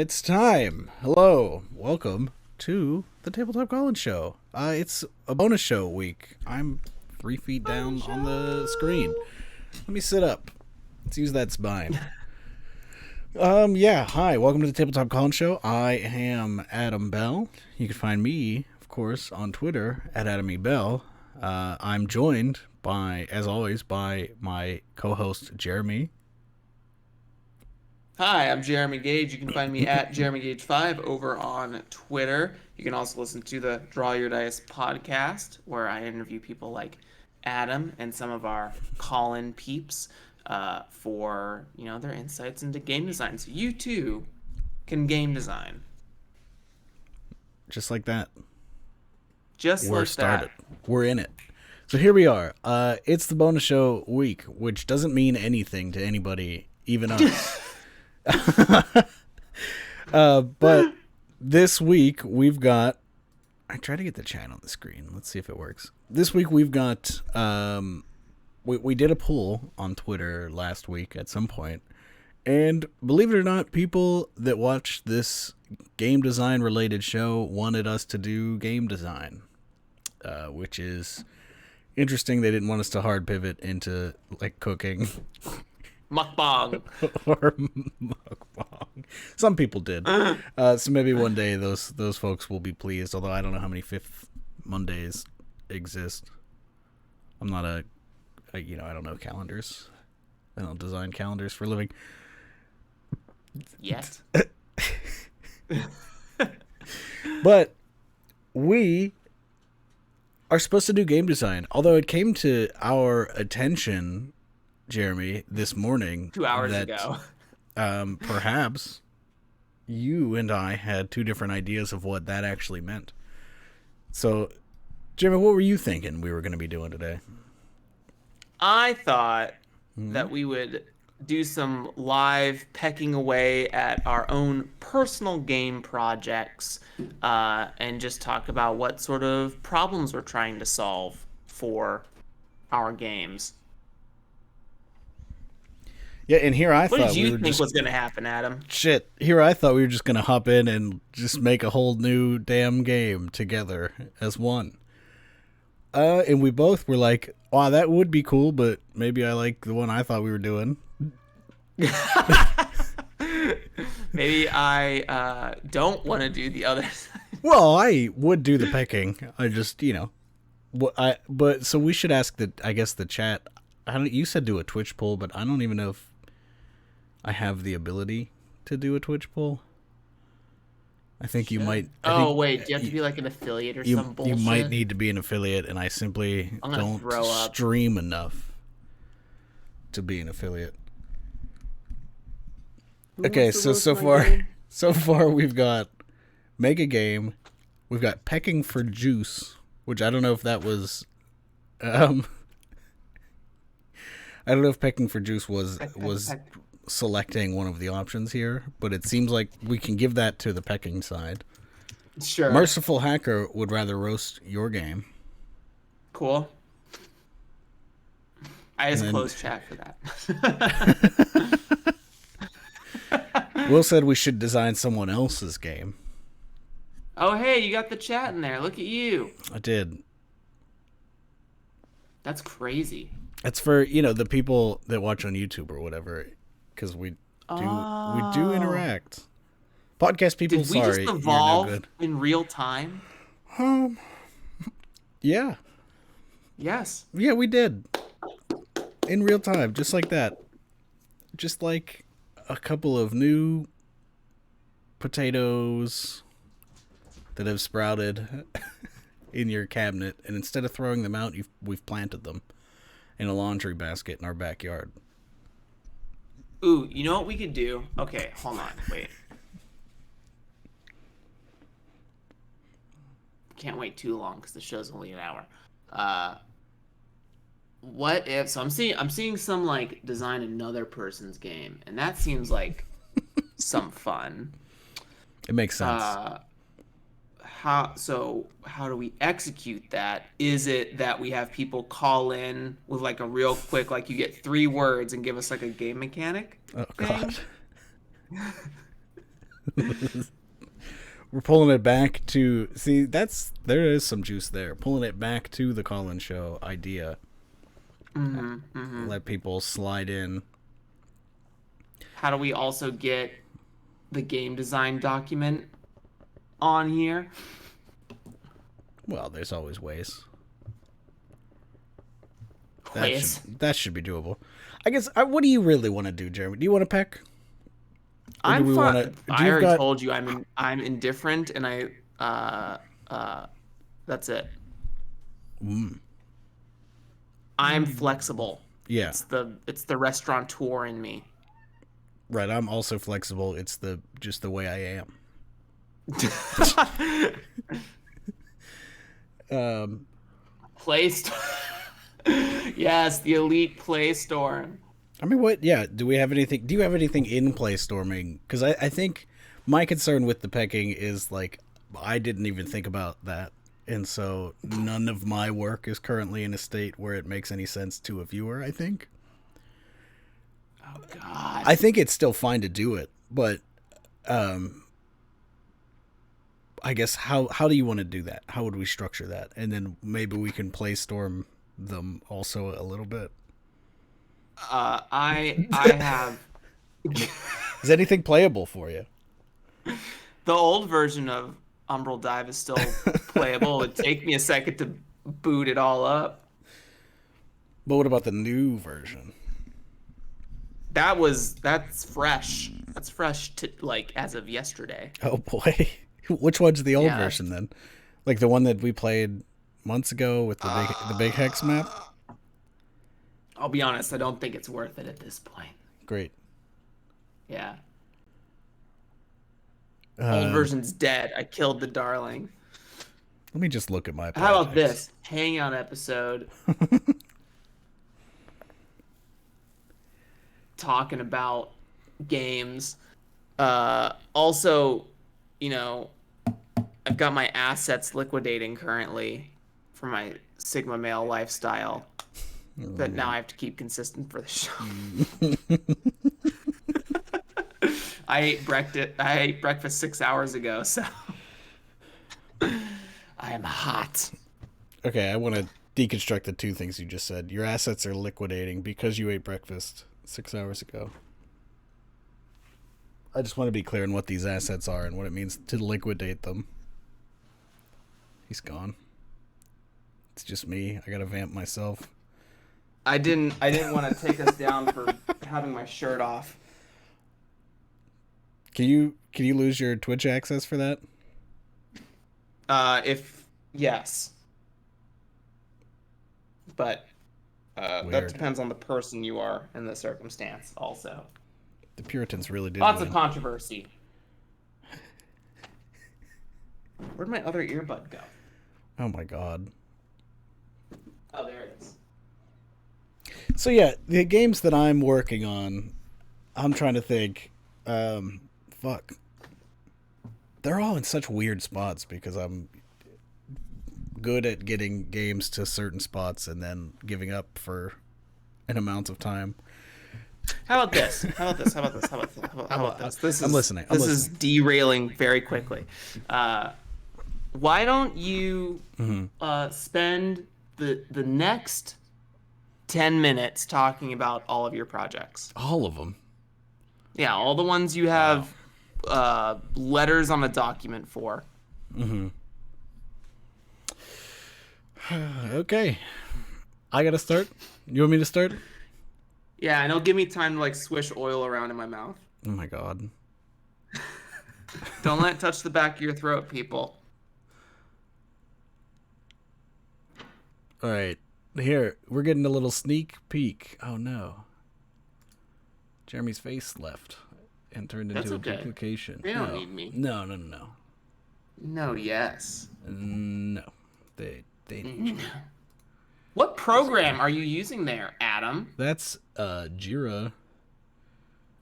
It's time. Hello. Welcome to the Tabletop College Show. It's a bonus show week. I'm 3 feet down on the screen. Let me sit up. Let's use that spine. Hi. Welcome to the Tabletop College Show. I am Adam Bell. You can find me, of course, on Twitter at Adam E. Bell. I'm joined by, as always, by my co-host, Jeremy. Hi, I'm Jeremy Gage. You can find me at JeremyGage5 over on Twitter. You can also listen to the Draw Your Dice podcast, where I interview people like Adam and some of our call-in peeps for their insights into game design. So you too can game design. Just like that. We're started. We're in it. So here we are. It's the bonus show week, which doesn't mean anything to anybody, even us. But this week we've got, I try to get the chat on the screen. Let's see if it works. This week we've got, we did a poll on Twitter last week at some point, and believe it or not, people that watch this game design related show wanted us to do game design, which is interesting. They didn't want us to hard pivot into like cooking. Mukbang. Or mukbang. Some people did. So maybe one day those folks will be pleased, although I don't know how many Fifth Mondays exist. I'm not I don't know calendars. I don't design calendars for a living. Yes. But we are supposed to do game design, although it came to our attention, Jeremy, this morning 2 hours ago. Perhaps you and I had two different ideas of what that actually meant. So, Jeremy, what were you thinking we were going to be doing today? I thought that we would do some live pecking away at our own personal game projects and just talk about what sort of problems we're trying to solve for our games. Yeah, and here I thought what did you think was going to happen, Adam? Shit, here I thought we were just going to hop in and just make a whole new damn game together as one. And we both were like, wow, that would be cool, but maybe I like the one I thought we were doing. Maybe I don't want to do the other side. Well, I would do the pecking. I just, but so we should ask the chat. You said do a Twitch poll, but I don't even know if I have the ability to do a Twitch poll. I think you might. Wait, do you have to be like an affiliate or some bullshit? You might need to be an affiliate, and I simply don't stream enough to be an affiliate. Okay, so far we've got make a game. We've got pecking for juice, which I don't know if that was. I don't know if pecking for juice was selecting one of the options here, but it seems like we can give that to the pecking side. Sure. Merciful Hacker would rather roast your game. Cool. I just closed chat for that. Will said we should design someone else's game. Oh, hey, you got the chat in there. Look at you. I did. That's crazy. That's for, the people that watch on YouTube or whatever, because we do interact. Podcast people, sorry. Did we just evolve in real time? Yeah. Yes. Yeah, we did. In real time, just like that. Just like a couple of new potatoes that have sprouted in your cabinet, and instead of throwing them out, we've planted them in a laundry basket in our backyard. Ooh, you know what we could do? Okay, hold on, wait. Can't wait too long because the show's only an hour. What if? So I'm seeing some like design another person's game, and that seems like some fun. It makes sense. How do we execute that? Is it that we have people call in with like a real quick, like you get 3 words and give us like a game mechanic? Oh God. We're pulling it back to see. There is some juice there. Pulling it back to the Colin Show idea. Let people slide in. How do we also get the game design document on here? Well, there's always ways. Please. That should be doable. I guess. What do you really want to do, Jeremy? Do you want to peck? I'm fine. I already told you I'm indifferent, and that's it. I'm flexible. Yeah. It's the restaurateur in me. Right. I'm also flexible. It's just the way I am. Play Storm. Yes, the elite Play Storm. I mean, what? Yeah. Do we have anything? Do you have anything in Play Storming? Because I think my concern with the pecking is like I didn't even think about that, and so none of my work is currently in a state where it makes any sense to a viewer. I think. Oh God. I think it's still fine to do it, but I guess how do you want to do that? How would we structure that? And then maybe we can Play Storm them also a little bit. I have. Is anything playable for you? The old version of Umbral Dive is still playable. It'd take me a second to boot it all up. But what about the new version? That's fresh. That's fresh to like as of yesterday. Oh boy. Which one's the old version then? Like the one that we played months ago with the big hex map? I'll be honest, I don't think it's worth it at this point. Great. Yeah. Old version's dead. I killed the darling. Let me just look at my projects. How about this? Hangout episode. Talking about games. Also, I've got my assets liquidating currently for my Sigma male lifestyle. That now I have to keep consistent for the show. I ate breakfast 6 hours ago, so I am hot. Okay, I want to deconstruct the two things you just said. Your assets are liquidating because you ate breakfast 6 hours ago. I just want to be clear on what these assets are and what it means to liquidate them. He's gone. It's just me. I gotta vamp myself. I didn't want to take us down for having my shirt off. Can you lose your Twitch access for that? Yes. But that depends on the person you are and the circumstance also. The Puritans really did Lots win. of controversy. Where'd my other earbud go? Oh my god. Oh, there it is. So yeah, the games that I'm working on, I'm trying to think, fuck. They're all in such weird spots because I'm good at getting games to certain spots and then giving up for an amount of time. How about this? How about this? I'm listening. This is derailing very quickly. Why don't you spend the next 10 minutes talking about all of your projects? All of them? Yeah, all the ones you have letters on a document for. Okay. I gotta start? You want me to start? Yeah, and it'll give me time to like swish oil around in my mouth. Oh my god. Don't let it touch the back of your throat, people. Alright. Here, we're getting a little sneak peek. Oh no. Jeremy's face left and turned into a duplication. They don't need me. No. No, yes. No. They need you. What program are you using there, Adam? That's Jira.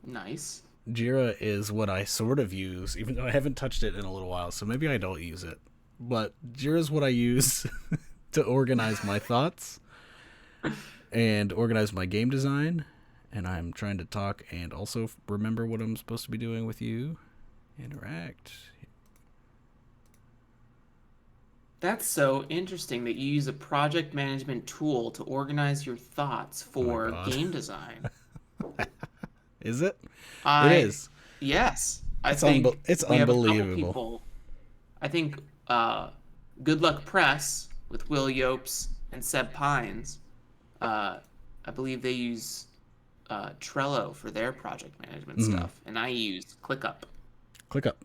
Nice. Jira is what I sort of use, even though I haven't touched it in a little while, so maybe I don't use it. But Jira is what I use to organize my thoughts and organize my game design. And I'm trying to talk and also remember what I'm supposed to be doing with you Interact. That's so interesting that you use a project management tool to organize your thoughts Oh my for god. game design. Is it? It I, is. yes, I think It's we have a couple unbelievable. people. I think Good Luck Press with Will Yopes and Seb Pines. Uh, I believe they use Trello for their project management Mm. stuff, and I use ClickUp. Click up.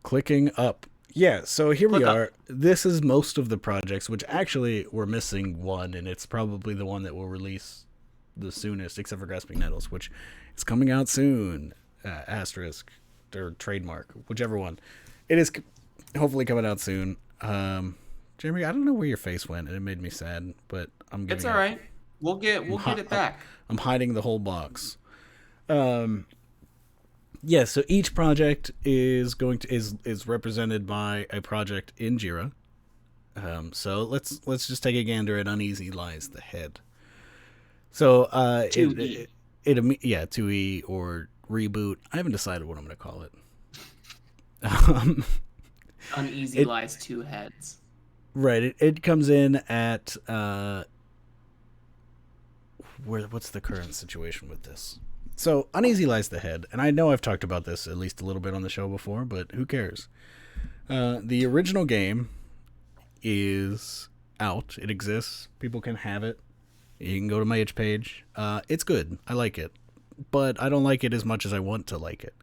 Clicking up. Yeah, so here we ClickUp. are. This is most of the projects, which actually we're missing one, and it's probably the one that will release the soonest, except for Grasping Nettles, which is coming out soon. Asterisk or trademark, whichever one. It is hopefully coming out soon. Jeremy, I don't know where your face went, and it made me sad, but I'm It's giving all up. right. We'll get it back. I'm hiding the whole box. Yeah, so each project is represented by a project in Jira. So let's just take a gander at Uneasy Lies the Head. So Two E. yeah, 2E or reboot. I haven't decided what I'm going to call it. Uneasy It Lies Two Heads. right. It comes in at what's the current situation with this? So Uneasy Lies the Head, and I know I've talked about this at least a little bit on the show before, but who cares? The original game is out. It exists. People can have it. You can go to my itch page. It's good. I like it, but I don't like it as much as I want to like it.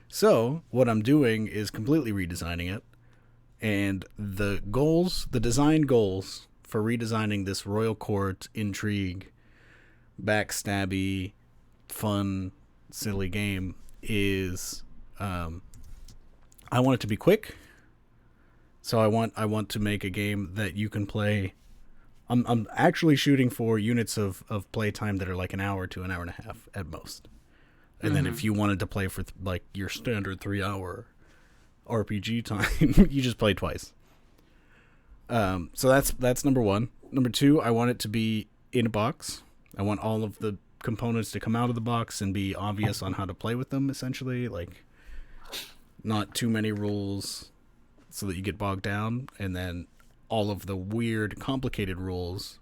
So what I'm doing is completely redesigning it, and the design goals for redesigning this royal court intrigue, backstabby, fun, silly game is I want it to be quick. So I want to make a game that you can play. I'm actually shooting for units of playtime that are like an hour to an hour and a half at most. And then if you wanted to play for like your standard 3 hour RPG time, you just play twice. So that's number one. Number two, I want it to be in a box. I want all of the components to come out of the box and be obvious on how to play with them, essentially. Like, not too many rules so that you get bogged down, and then all of the weird, complicated rules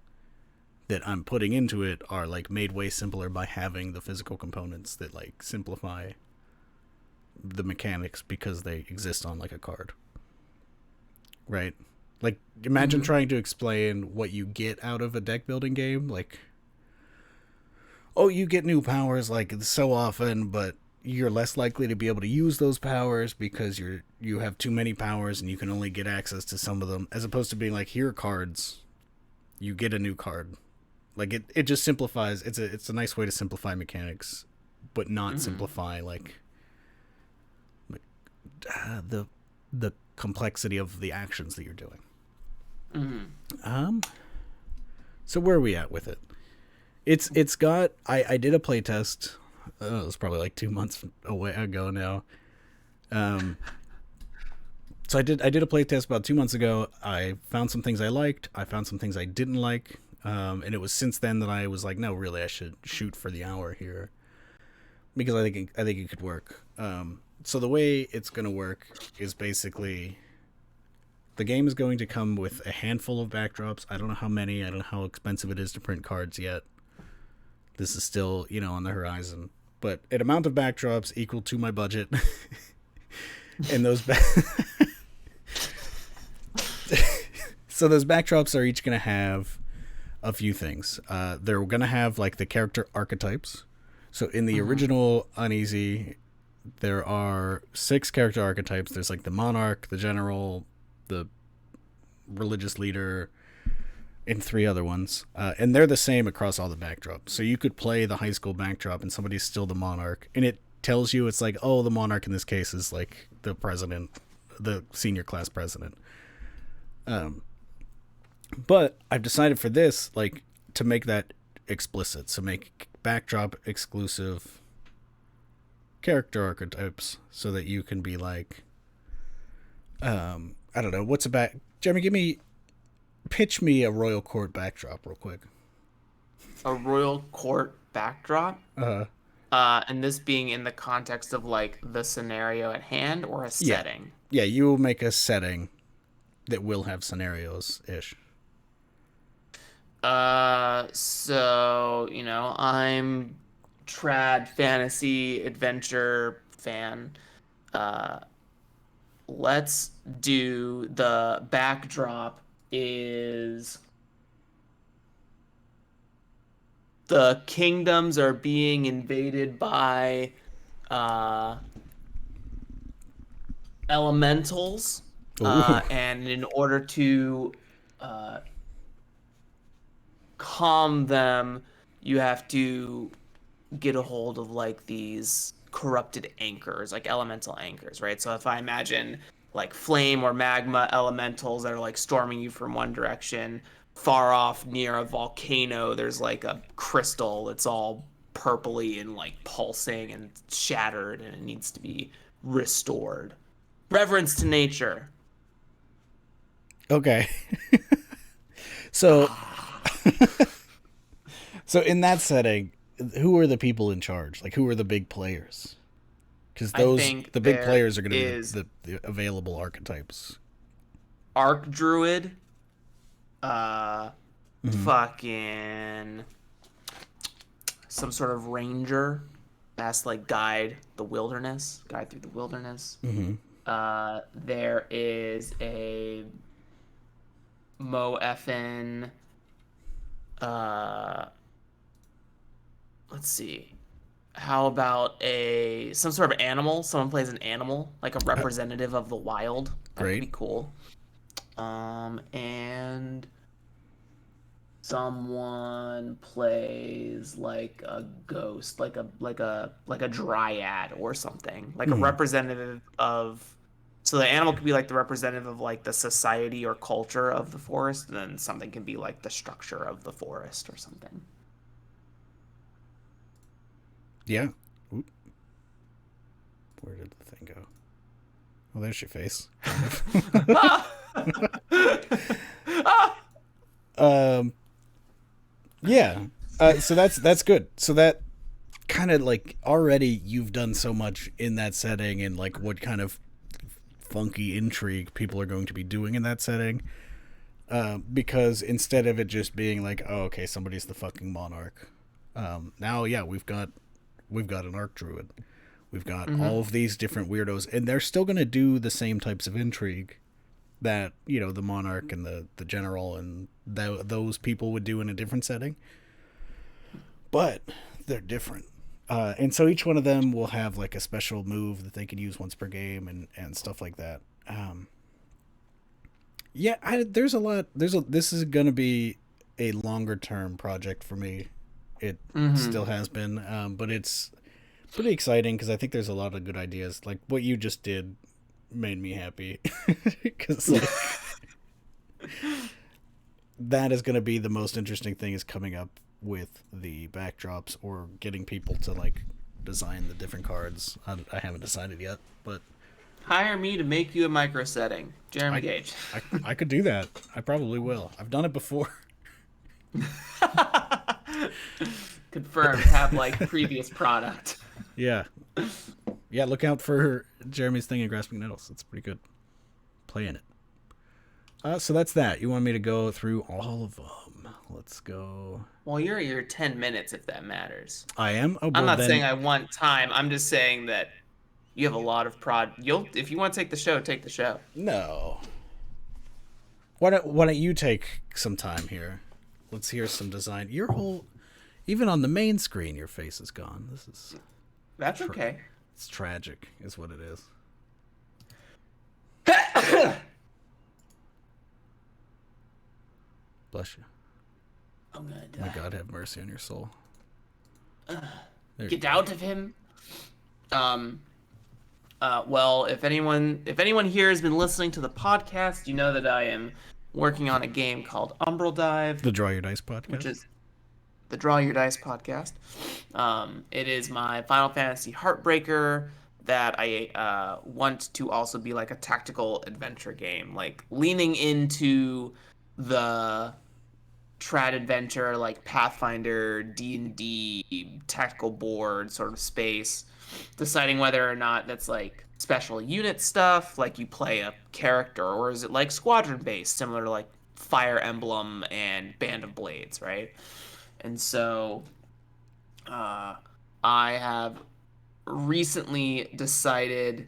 that I'm putting into it are like made way simpler by having the physical components that like simplify the mechanics because they exist on like a card. Right? Like, imagine trying to explain what you get out of a deck building game. Like, oh, you get new powers like so often, but you're less likely to be able to use those powers because you have too many powers and you can only get access to some of them, as opposed to being like, here are cards, you get a new card. Like, it just simplifies. It's a nice way to simplify mechanics, but not simplify like the complexity of the actions that you're doing. So where are we at with it? It's got I did a play test. It was probably like 2 months ago now. So I did a play test about 2 months ago. I found some things I liked. I found some things I didn't like. And it was since then that I was like, no, really, I should shoot for the hour here because I think it could work. So the way it's gonna work is basically the game is going to come with a handful of backdrops. I don't know how many. I don't know how expensive it is to print cards yet. This is still, on the horizon. But an amount of backdrops equal to my budget. And so those backdrops are each going to have a few things. They're going to have like the character archetypes. So in the original Uneasy, there are 6 character archetypes. There's like the monarch, the general, the religious leader, and 3 other ones. And they're the same across all the backdrops. So you could play the high school backdrop and somebody's still the monarch. And it tells you, it's like, oh, the monarch in this case is like the president, the senior class president. But I've decided for this, like, to make that explicit. So make backdrop exclusive character archetypes so that you can be like, I don't know, what's a back... Jeremy, pitch me a royal court backdrop real quick. A royal court backdrop? And this being in the context of like the scenario at hand or a Yeah, setting. yeah. You will make a setting that will have scenarios ish. So, I'm trad fantasy adventure fan. Uh, let's do the backdrop is the kingdoms are being invaded by uh elementals, Ooh. and in order to uh calm them, you have to get a hold of like these corrupted anchors, like elemental anchors, right? So if I imagine like flame or magma elementals that are like storming you from one direction, far off near a volcano, there's like a crystal that's all purpley and like pulsing and shattered and it needs to be restored. Reverence to nature. Okay. So so in that setting, who are the people in charge? Like, who are the big players? Because I those think the big there players are going to be is the available archetypes. Arc Druid, uh, Mm-hmm. fucking some sort of ranger that's like guide through the wilderness. Mm-hmm. There is a Mo Effin. Uh, let's see. How about a some sort of animal? Someone plays an animal, like a representative of the wild. That could Great. be cool. And someone plays like a ghost, like a dryad or something, like a Mm-hmm. representative of. So the animal could be like the representative of like the society or culture of the forest, and then something can be like the structure of the forest or something. Yeah. Oop. Where did the thing go? Oh, there's your face. Kind of. um. Yeah. So that's good. So that kind of like already you've done so much in that setting and like what kind of funky intrigue people are going to be doing in that setting. Because instead of it just being like, oh, okay, somebody's the fucking monarch. Now, yeah, we've got an arc druid. We've got all hmm of these different weirdos, and they're still going to do the same types of intrigue that the monarch and the general and those people would do in a different setting, but they're different. And so each one of them will have like a special move that they can use once per game and stuff like that. Yeah, there's a lot. This is gonna be a longer term project for me. It hmm still has been, but it's pretty exciting because I think there's a lot of good ideas. Like what you just did made me happy because like that is gonna be the most interesting thing is coming up with the backdrops or getting people to like design the different cards. I haven't decided yet, but Hire me to make you a micro setting, Jeremy I, Gage. I could do that. I probably will. I've done it before. Confirmed. Have like previous product. Yeah. Yeah, look out for Jeremy's thing in Grasping Nettles. It's pretty good. Playing it. So that's that. You want me to go through all of them? Let's go. Well, you're at your 10 minutes if that matters. I am. Oh I'm well, not saying then I want time. I'm just saying that you have a lot of prod. You'll if you want to take the show, take the show. no. Why don't you take some time here? Let's hear some design. Your whole, even on the main screen, your face is gone. This is That's okay. it's tragic, is what it is. Bless you. I'm gonna My die. God, have mercy on your soul. There you Get go. out of him. Um. Well, if anyone here has been listening to the podcast, you know that I am working on a game called Umbral Dive, The Draw Your Dice which podcast. is the Draw Your Dice podcast. It is my Final Fantasy Heartbreaker that I want to also be like a tactical adventure game, like leaning into the trad adventure like Pathfinder, D&D, tactical board sort of space, deciding whether or not that's like special unit stuff, like you play a character, or is it like squadron based, similar to like Fire Emblem and Band of Blades, right? And so uh, I have recently decided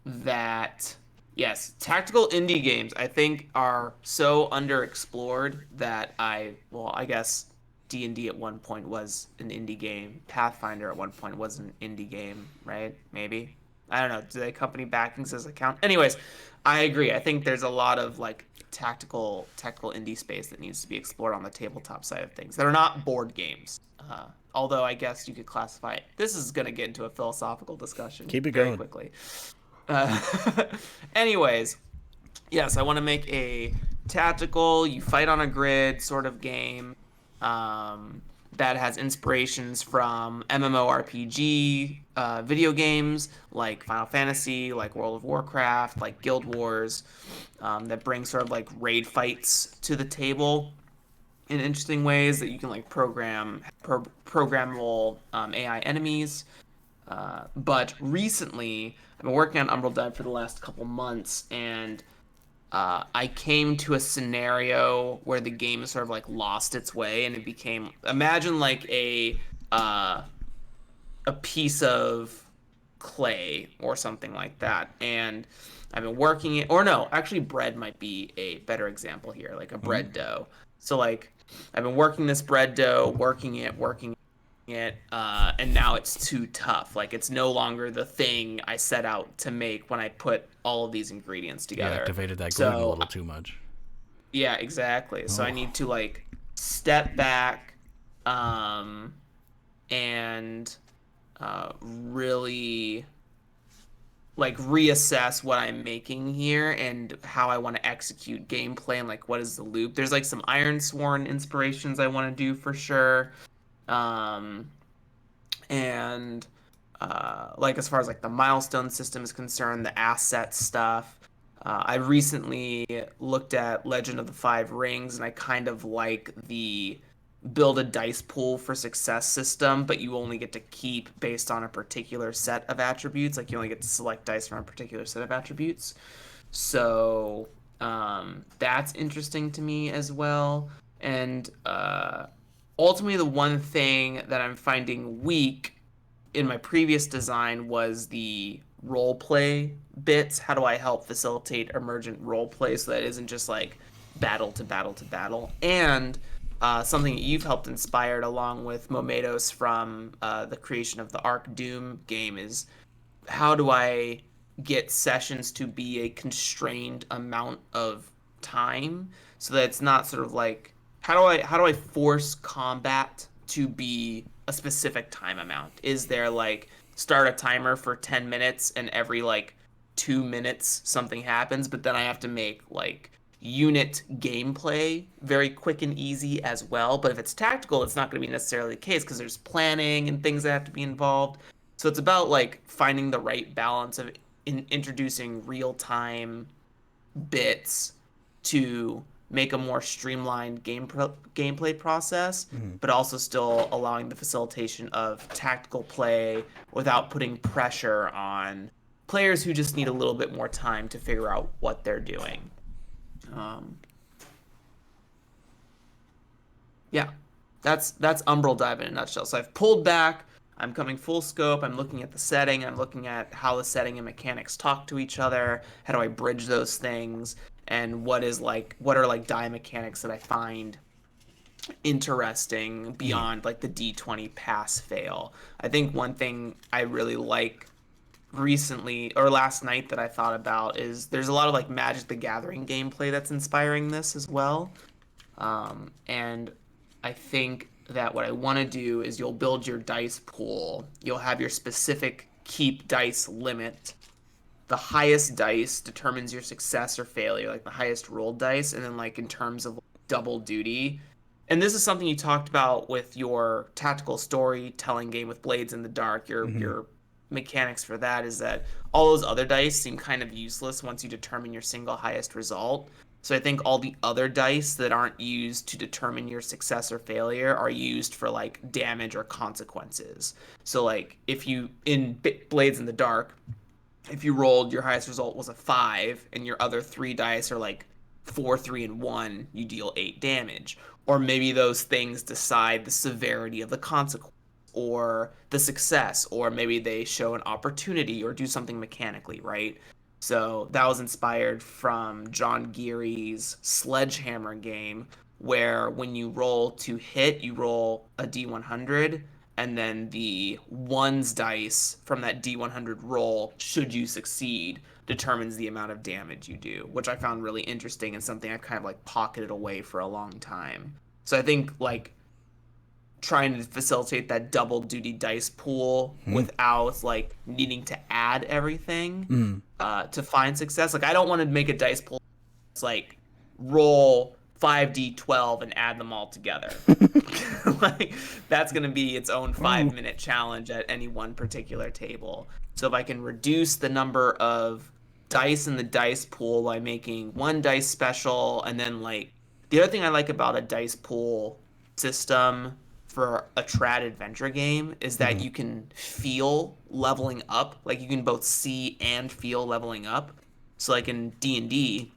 that yes, tactical indie games I think are so underexplored that I guess D&D at one point was an indie game. Pathfinder at one point was an indie game, right? Maybe. I don't know. Do they company backings as a count? Anyways, I agree. I think there's a lot of like tactical indie space that needs to be explored on the tabletop side of things that are not board games. Although I guess you could classify it. This is going to get into a philosophical discussion Keep it very going. quickly. Uh, anyways, yes, I want to make a tactical, you fight on a grid sort of game um, that has inspirations from MMORPG video games like Final Fantasy, like World of Warcraft, like Guild Wars, that bring sort of like raid fights to the table in interesting ways that you can like programmable AI enemies. But recently, I've been working on Umbral Dive for the last couple months, and I came to a scenario where the game sort of like lost its way, and it became imagine like a piece of clay or something like that. And I've been working it, or no, actually, bread might be a better example here, like a bread dough. So like I've been working this bread dough, working it, and now it's too tough. Like it's no longer the thing I set out to make when I put all of these ingredients You together. activated that gluten a So little too much. yeah, exactly. So I Oh. need to like step back, and really like reassess what I'm making here and how I want to execute gameplay and like what is the loop. There's like some Iron Sworn inspirations I want to do for sure. Um, and like as far as like the milestone system is concerned, the asset stuff. I recently looked at Legend of the Five Rings, and I kind of like the build a dice pool for success system, but you only get to keep based on a particular set of attributes. Like you only get to select dice from a particular set of attributes. So that's interesting to me as well. And ultimately, the one thing that I'm finding weak in my previous design was the role play bits. How do I help facilitate emergent role play so that it isn't just like battle to battle to battle? And something that you've helped inspired along with Momedos from the creation of the Arc Doom game is how do I get sessions to be a constrained amount of time so that it's not sort of like how do I force combat to be a specific time amount? Is there like start a timer for 10 minutes and every like 2 minutes something happens, but then I have to make like unit gameplay very quick and easy as well. But if it's tactical, it's not going to be necessarily the case because there's planning and things that have to be involved. So it's about like finding the right balance of introducing real time bits to make a more streamlined gameplay process, but also still allowing the facilitation of tactical play without putting pressure on players who just need a little bit more time to figure out what they're doing. Um, yeah, that's Umbral Dive in a nutshell. So I've pulled back. I'm coming full scope. I'm looking at the setting. I'm looking at how the setting and mechanics talk to each other. How do I bridge those things? And what are like die mechanics that I find interesting beyond like the D20 pass fail. I think one thing I really like recently or last night that I thought about is there's a lot of like Magic the Gathering gameplay that's inspiring this as well. And I think that what I want to do is you'll build your dice pool. You'll have your specific keep dice limit. The highest dice determines your success or failure, like the highest rolled dice. And then like in terms of double duty, and this is something you talked about with your tactical storytelling game with Blades in the Dark, your mechanics for that is that all those other dice seem kind of useless once you determine your single highest result. So I think all the other dice that aren't used to determine your success or failure are used for like damage or consequences. So like if you in Blades in the Dark, if you rolled your highest result was a 5 and your other 3 dice are like 4, 3 and 1, you deal 8 damage. Or maybe those things decide the severity of the consequence or the success, or maybe they show an opportunity or do something mechanically, right? So that was inspired from John Geary's Sledgehammer game, where when you roll to hit, you roll a d100, and then the ones dice from that d100 roll, should you succeed, determines the amount of damage you do, which I found really interesting and something I've kind of like pocketed away for a long time. So I think like trying to facilitate that double duty dice pool without like needing to add everything to find success. Like I don't want to make a dice pool that's like roll 5d12 and add them all together. Like that's going to be its own 5-minute challenge at any one particular table. So if I can reduce the number of dice in the dice pool by making one dice special, and then like the other thing I like about a dice pool system for a trad adventure game is that you can feel leveling up. Like you can both see and feel leveling up. So like in D&D,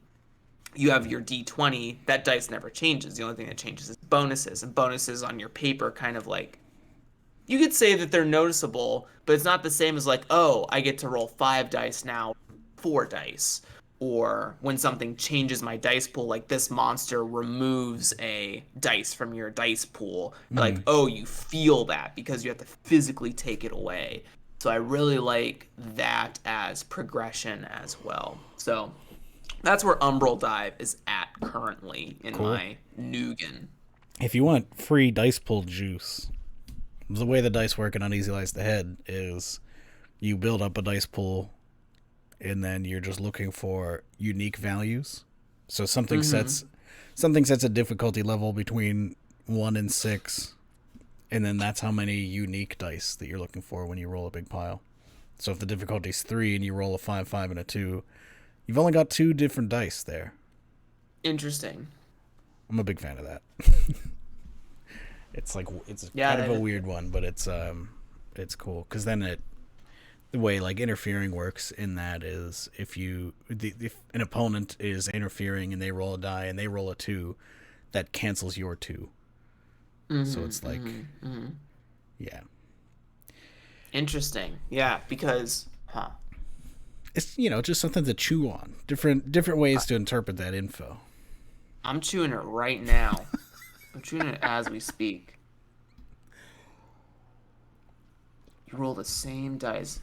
you have your D20, that dice never changes. The only thing that changes is bonuses, and bonuses on your paper kind of like, you could say that they're noticeable, but it's not the same as like, oh, I get to roll 5 dice now, 4 dice. Or when something changes my dice pool, like this monster removes a dice from your dice pool, like, oh, you feel that because you have to physically take it away. So I really like that as progression as well. So that's where Umbral Dive is at currently in Cool. my Nugan. If you want free dice pool juice, the way the dice work in Uneasy Lies the Head is you build up a dice pool and then you're just looking for unique values. So something sets a difficulty level between 1 and 6, and then that's how many unique dice that you're looking for when you roll a big pile. So if the difficulty's 3 and you roll a 5, 5, and a 2, you've only got 2 different dice there. Interesting. I'm a big fan of that. It's like it's Yeah, kind of a weird one, but it's cool because then the way like interfering works in that is if an opponent is interfering and they roll a die and they roll a 2, that cancels your 2. So it's like, yeah, Interesting. Yeah, because, it's just something to chew on. Different ways to interpret that info. I'm chewing it right now. I'm chewing it as we speak. You roll the same dice.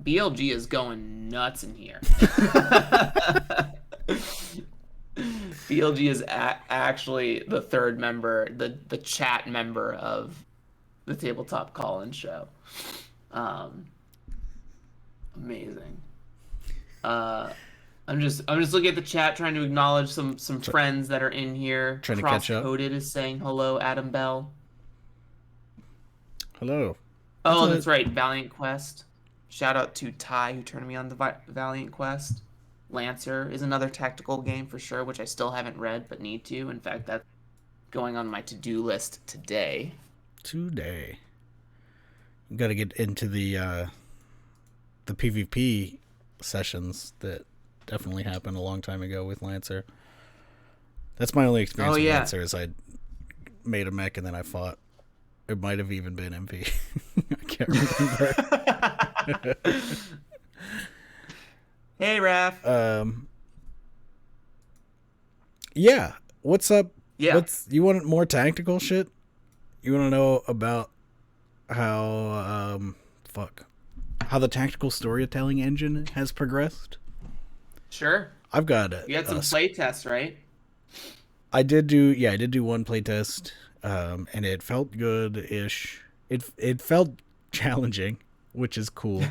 BLG is going nuts in here. BLG is actually the third member, the chat member of the Tabletop Call-In show. Amazing. I'm just looking at the chat, trying to acknowledge some friends that are in here. Trying to catch up. Cross-coded is saying hello, Adam Bell. Hello. Oh, that's right, Valiant Quest. Shout out to Ty, who turned me on the Valiant Quest. Lancer is another tactical game for sure, which I still haven't read but need to. In fact, that's going on my to-do list today. You got to get into the PvP sessions that definitely happened a long time ago with Lancer. That's my only experience with Lancer is I made a mech and then I fought. It might have even been MV. I can't remember. Hey, Raph. Yeah. What's up? Yeah. You want more tactical shit? You want to know about how how the tactical storytelling engine has progressed? Sure. I've got You had some play tests, right? I did do one play test, and it felt good-ish. It felt challenging, which is cool.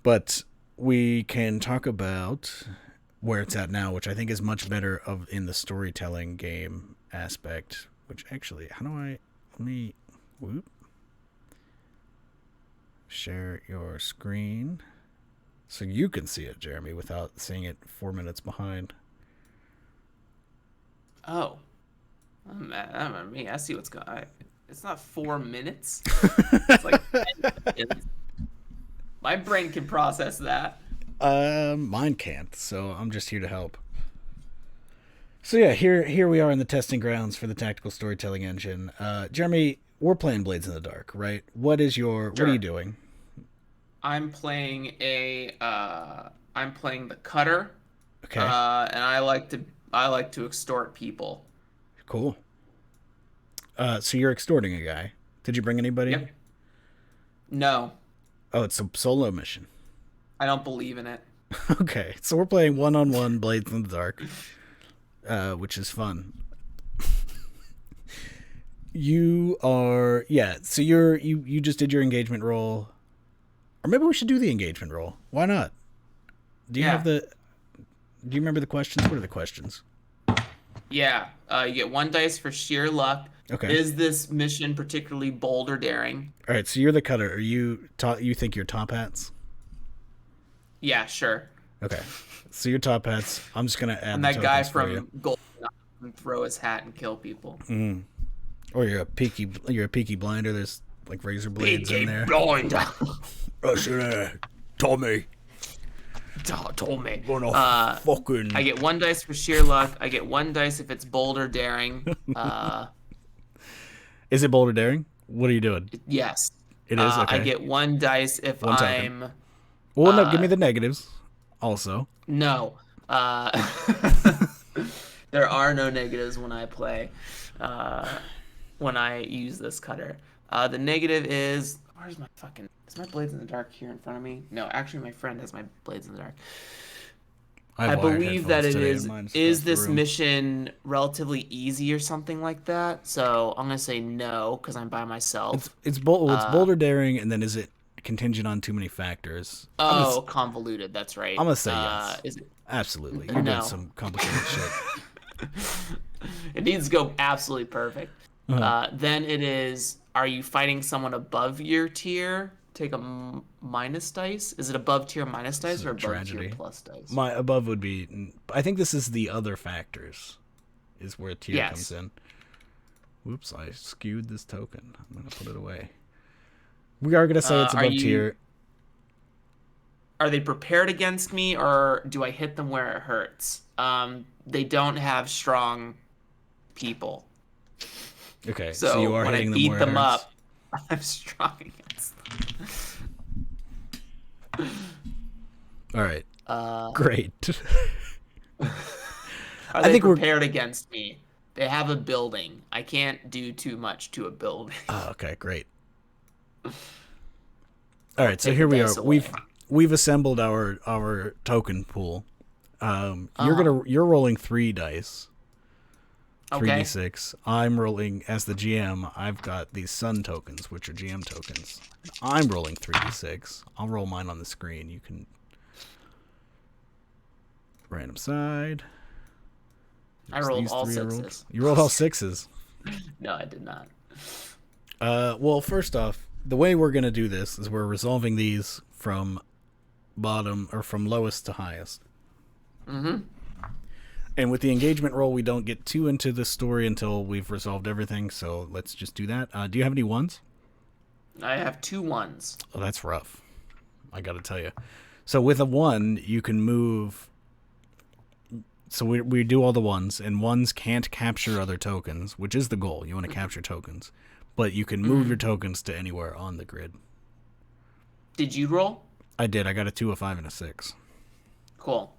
But we can talk about where it's at now, which I think is much better in the storytelling game aspect. Which actually, let me share your screen. So you can see it, Jeremy, without seeing it 4 minutes behind. Oh, me. I see what's going on. It's not 4 minutes. It's like 10 seconds. My brain can process that. Mine can't, so I'm just here to help. So yeah, here we are in the testing grounds for the tactical storytelling engine. Jeremy, we're playing Blades in the Dark, right? What are you Sure. doing? I'm playing the cutter, Okay, and I like to extort people. cool. So you're extorting a guy. Did you bring anybody? Yep. No, Oh, it's a solo mission. I don't believe in it. Okay, so we're playing one-on-one Blades in the Dark, which is fun. You are So you just did your engagement roll, or maybe we should do the engagement roll. Why not? Do you have Yeah. the? Do you remember the questions? What are the questions? Yeah. You get 1 dice for sheer luck. Okay. Is this mission particularly bold or daring? All right. So you're the cutter. Are you? You think you're top hats? Yeah, sure. Okay. So you're top hats. I'm just gonna I'm add the that guy tokens for you. from Gold and throw his hat and kill people. Or you're a peaky. You're a peaky blinder. There's like razor blades in there. blind. Oh, sure. Tommy. Told me. Fucking. I get 1 dice for sheer luck. I get 1 dice if it's bold or daring. Is it boulder daring? What are you doing? Yes. It is I okay. get 1 dice if One token. I'm Well, no. Give me the negatives. Also. no. There are no negatives when I play. When I use this cutter. The negative is where's my fucking is my Blades in the Dark here in front of me? No, actually my friend has my Blades in the Dark. I have wired believe that headphones it today, and mine's across is the this room. mission relatively easy or something like that? So I'm gonna say no because I'm by myself. It's boulder daring, and then is it contingent on too many factors? Oh, convoluted. That's right. I'm gonna say yes. Is it? Absolutely, you're doing No. some complicated shit. It needs to go absolutely perfect. Then it is, are you fighting someone above your tier? Take a minus dice. Is it above tier minus dice or above Tragedy. tier plus dice? My above would be. I think this is the other factors, is where tier comes in. Whoops! I skewed this token. I'm gonna put it away. We are gonna say it's above tier. Are they prepared against me, or do I hit them where it hurts? They don't have strong people. Okay, so you are when hitting I beat them where them it hurts. up, I'm strong against them. All right. Great. Are they prepared against me? They have a building. I can't do too much to a building. Oh, okay, great. All right, so here we are. We've assembled our token pool. You're rolling 3 dice. 3d6. I'm rolling as the GM. I've got these sun tokens, which are GM tokens. I'm rolling 3d6. I'll roll mine on the screen. You can random side. I rolled all sixes. You rolled all sixes. No, I did not. Well, first off, the way we're gonna do this is we're resolving these from bottom or from lowest to highest. Mm-hmm. And with the engagement roll, we don't get too into the story until we've resolved everything. So let's just do that. Do you have any ones? I have 2 ones. Oh, that's rough. I got to tell you. So with a 1, you can move. So we do all the ones, and ones can't capture other tokens, which is the goal. You want to capture tokens, but you can move your tokens to anywhere on the grid. Did you roll? I did. I got a 2, a 5, and a 6. Cool.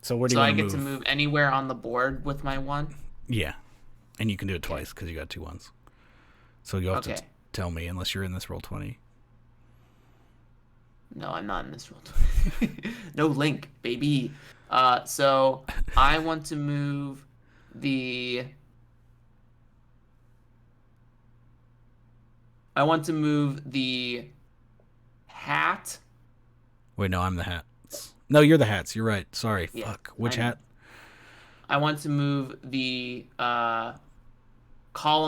So where do you want to move? So I get to move anywhere on the board with my 1? Yeah. And you can do it twice because you got 2 ones. So you'll have to tell me unless you're in this roll 20. No, I'm not in this roll 20. No link, baby. So I want to move the... hat. Wait, no, I'm the hats. No, you're the hats. You're right. Sorry. Yeah, Fuck. Which hat? I want to move the column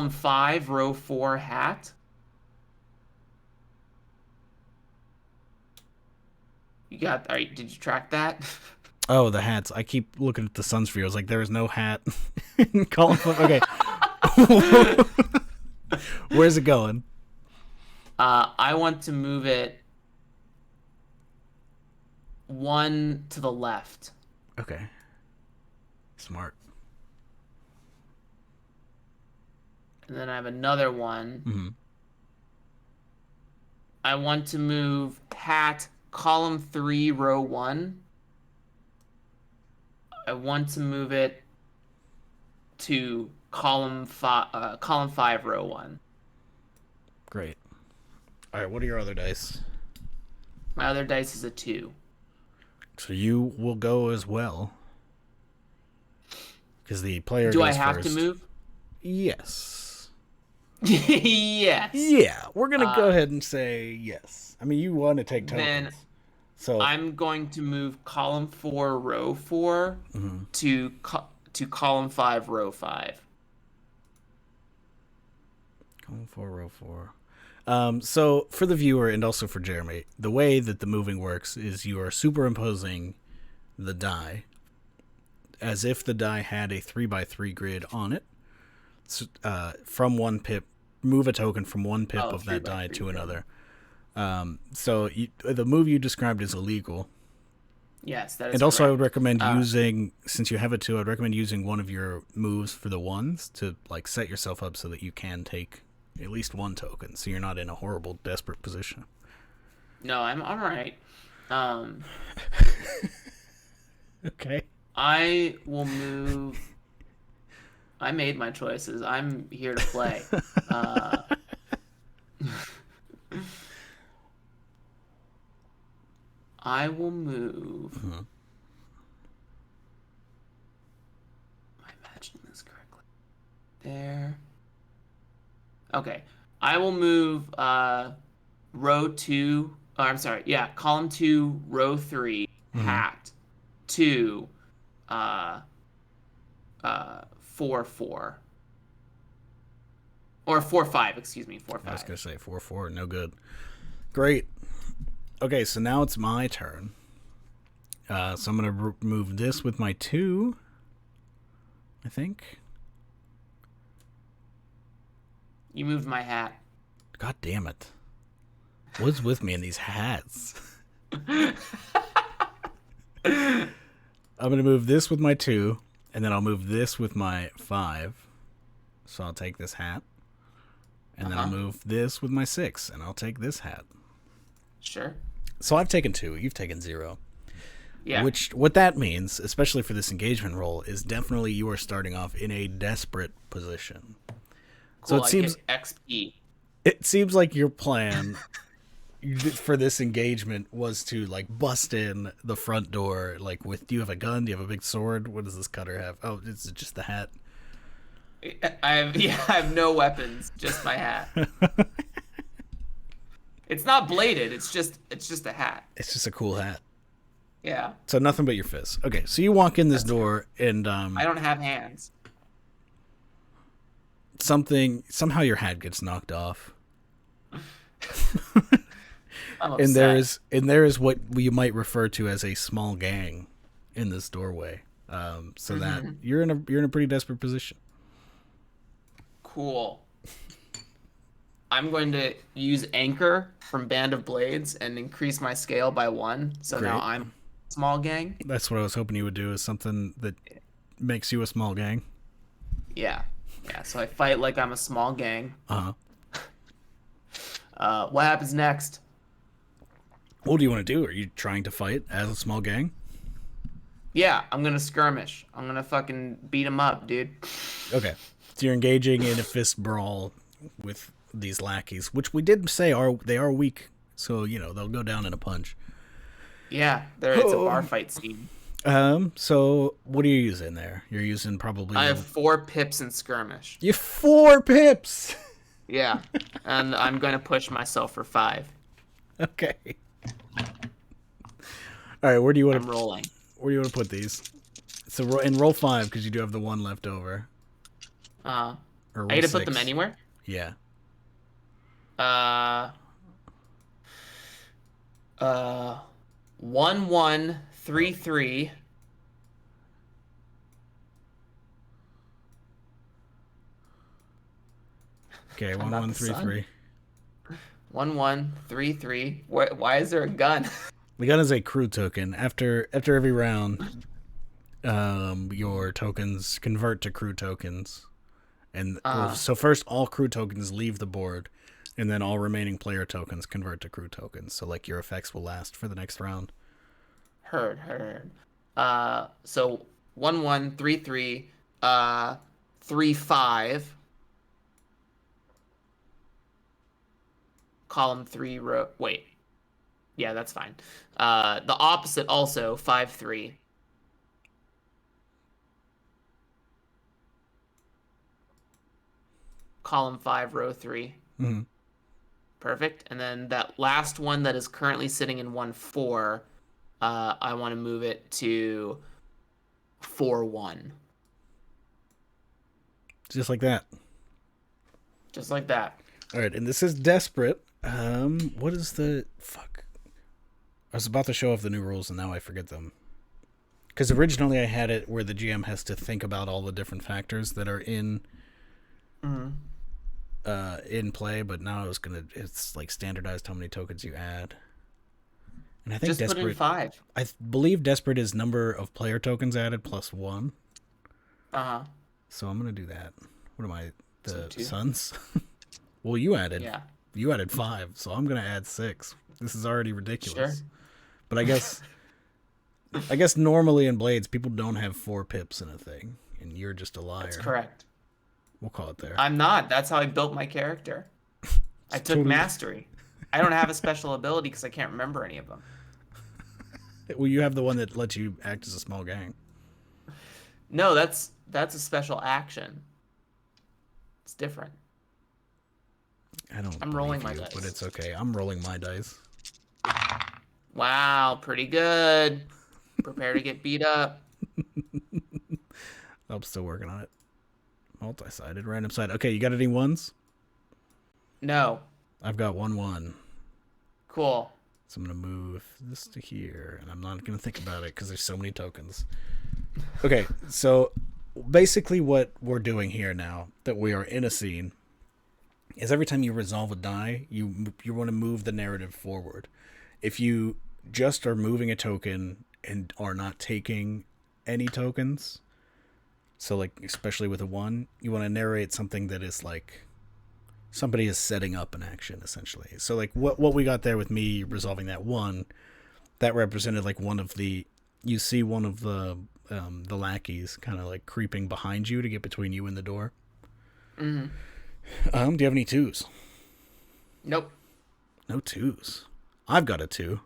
5, row 4 hat. You got? All right. Did you track that? Oh, the hats. I keep looking at the Sunsfield. I was like, there is no hat in column 5. Okay. Where's it going? I want to move it one to the left. Okay. Smart. And then I have another one. Mm-hmm. I want to move hat column 3, row 1. I want to move it to column 5, row 1. Great. All right, what are your other dice? My other dice is a 2. So you will go as well. Because the player Do goes I have first. to move? Yes. Yes. Yeah, we're going to go ahead and say yes. I mean, you want to take tokens. Then So I'm going to move column 4, row 4 to column 5, row 5. column 4, row 4. So for the viewer and also for Jeremy, the way that the moving works is you are superimposing the die as if the die had a 3x3 grid on it. From one pip, move a token from one pip of that die to another. So the move you described is illegal. Yes, that is. And also, correct. I would recommend using, since you have it too, I'd recommend using one of your moves for the ones to like set yourself up so that you can take at least one token, so you're not in a horrible, desperate position. No, I'm all right. Okay. I will move. I made my choices. I'm here to play. I will move. Am I imagining this correctly? There. Okay. I will move row 2. Oh, I'm sorry. Yeah, column 2, row 3, hat to 4-4. Or 4-5, excuse me, 4-5. I was going to say 4-4, no good. Great. Okay, so now it's my turn. So I'm going to move this with my 2, I think. You moved my hat. God damn it. What's with me in these hats? I'm going to move this with my 2, and then I'll move this with my 5. So I'll take this hat. And then I'll move this with my 6, and I'll take this hat. Sure. So I've taken 2. You've taken 0. Yeah. What that means, especially for this engagement roll, is definitely you are starting off in a desperate position. Cool, So it seems get XP. It seems like your plan for this engagement was to like bust in the front door. Like, with, do you have a gun? Do you have a big sword? What does this cutter have? Oh, it's just the hat. I have no weapons, just my hat. It's not bladed. It's just a hat. It's just a cool hat. Yeah. So nothing but your fists. Okay, so you walk in this door and I don't have hands. somehow your hat gets knocked off. I'm upset. And there is what you might refer to as a small gang in this doorway. So that you're in a pretty desperate position. Cool. I'm going to use Anchor from Band of Blades and increase my scale by 1. So Great. now I'm small gang. That's what I was hoping you would do, is something that makes you a small gang. Yeah. Yeah. So I fight like I'm a small gang. Uh-huh. What happens next? What do you want to do? Are you trying to fight as a small gang? Yeah, I'm gonna skirmish. I'm gonna fucking beat him up, dude. Okay. So you're engaging in a fist brawl with these lackeys, which we did say they are weak, so they'll go down in a punch. Yeah, it's a bar fight scene. So what are you using there? You're using probably. I have 4 pips in skirmish. You have 4 pips. Yeah, and I'm gonna push myself for 5. Okay. All right. Where do you want I'm rolling. Where do you want to put these? So roll 5 because you do have the 1 left over. I Or get to put 6. them anywhere. Yeah. 1133. Okay, I'm one not one the three sun. three. 1133. Why is there a gun? The gun is a crew token. After every round, your tokens convert to crew tokens, and well, Uh, so first all crew tokens leave the board, and then all remaining player tokens convert to crew tokens. So like your effects will last for the next round. heard. So 1133. 35. Column three row. Wait. Yeah, that's fine. The opposite also 5-3. Column 5 row 3. Mm-hmm. Perfect. And then that last one that is currently sitting in 1-4, I want to move it to 4-1. Just like that. Just like that. All right, and this is desperate. What is the fuck? I was about to show off the new rules, and now I forget them. Because originally I had it where the GM has to think about all the different factors that are Mm-hmm. in play, but now it's like standardized how many tokens you add. And I think Just put in desperate. 5. Believe desperate is number of player tokens added plus 1. Uh-huh. So I'm gonna do that. What am I? So The 2. Suns? Well, you Yeah. added 5, so I'm gonna add 6. This is already Sure. ridiculous. But I guess normally in Blades people don't have 4 pips in a thing, and you're just a That's liar. correct. We'll call it there. I'm not. That's how I built my character. I It's took totally. mastery. I don't have a special ability because I can't remember any of them. Well, you have the one that lets you act as a small gang. No, that's a special action. It's different. I don't I'm rolling believe my you, but dice. it's okay. I'm rolling my dice. Wow, pretty good. Prepare to get beat up. I'm still working on it. Multi-sided, random side. Okay, you got any ones? No. I've got 1-1. Cool. So I'm gonna move this to here, and I'm not gonna think about it because there's so many tokens. Okay, so basically what we're doing here now that we are in a scene is every time you resolve a die, you want to move the narrative forward. If you just are moving a token and are not taking any tokens, so like especially with a 1, you want to narrate something that is like somebody is setting up an action essentially. So like what we got there with me resolving that 1, that represented like one of the you see one of the lackeys kind of like creeping behind you to get between you and the door. Mm-hmm. Do you have any 2s? Nope. No 2s. I've got a 2.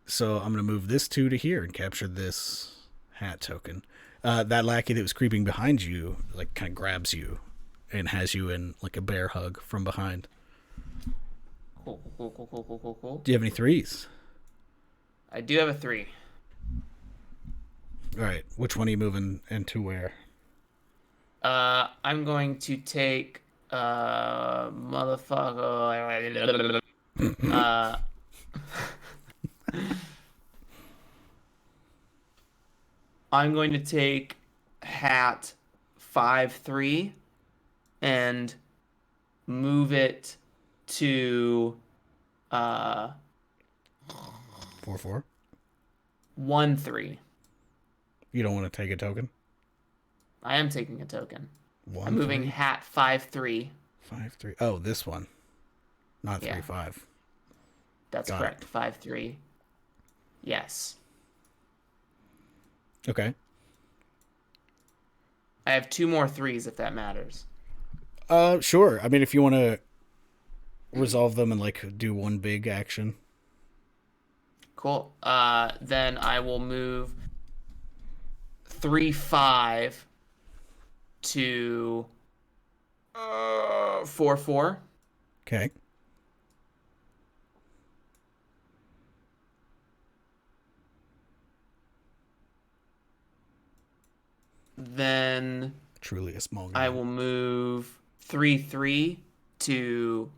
So I'm gonna move this 2 to here and capture this hat token. That lackey that was creeping behind you like kind of grabs you and has you in like a bear hug from behind. Cool. Do you have any 3s? I do have a 3. All right, which one are you moving and to where? I'm going to take motherfucker. Uh, I'm going to take hat 5-3 and move it to uh 4-4. 1-3. You don't want to take a token. I am taking a token. I'm One moving 3 hat 5-3. 5-3. Oh, this one, not Yeah, 3-5. that's Got it. correct. 5-3. Yes. Okay. I have 2 more 3s if that matters. Sure. I mean, if you want to resolve them and like do one big action. Cool. Then I will move 3-5 to 4-4. Okay. Then Truly a small I game. will move 3-3 to